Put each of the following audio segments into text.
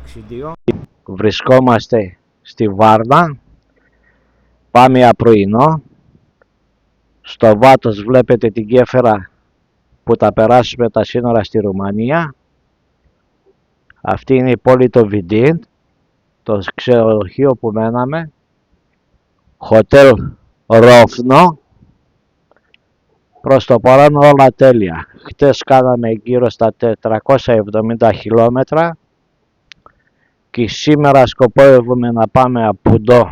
ταξιδίου. Βρισκόμαστε στη Βάρνα. Πάμε για πρωινό. Στο βάτος βλέπετε την γέφυρα που θα περάσουμε τα σύνορα στη Ρουμανία. Αυτή είναι η πόλη το Βιντίν, το ξενοδοχείο που μέναμε. Χοτέλ Ρόφνο. Προς το παρόν όλα τέλεια. Χτες κάναμε γύρω στα 470 χιλιόμετρα και σήμερα σκοπεύουμε να πάμε από εδώ,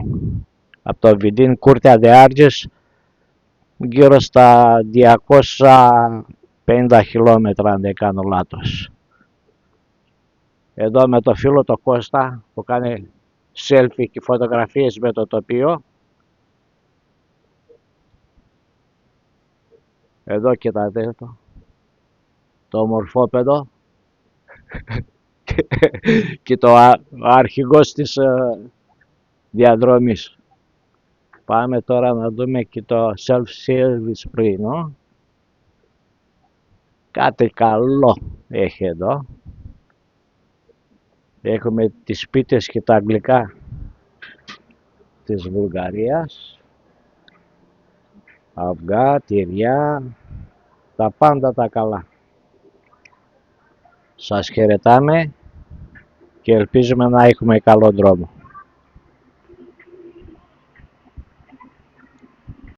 από το Βιντίν Κούρτια de Argeș, γύρω στα 250 χιλιόμετρα αν δεν κάνω λάθος. Εδώ με το φίλο το Κώστα που κάνει selfie και φωτογραφίες με το τοπίο. Εδώ κοιτάτε το ομορφόπεδο και το αρχηγός της διαδρομής. Πάμε τώρα να δούμε και το self-service πρωινό. Κάτι καλό έχει εδώ. Έχουμε τις πίτες και τα αγγλικά της Βουλγαρίας. Αυγά, τυριά, τα πάντα τα καλά. Σας χαιρετάμε και ελπίζουμε να έχουμε καλό δρόμο.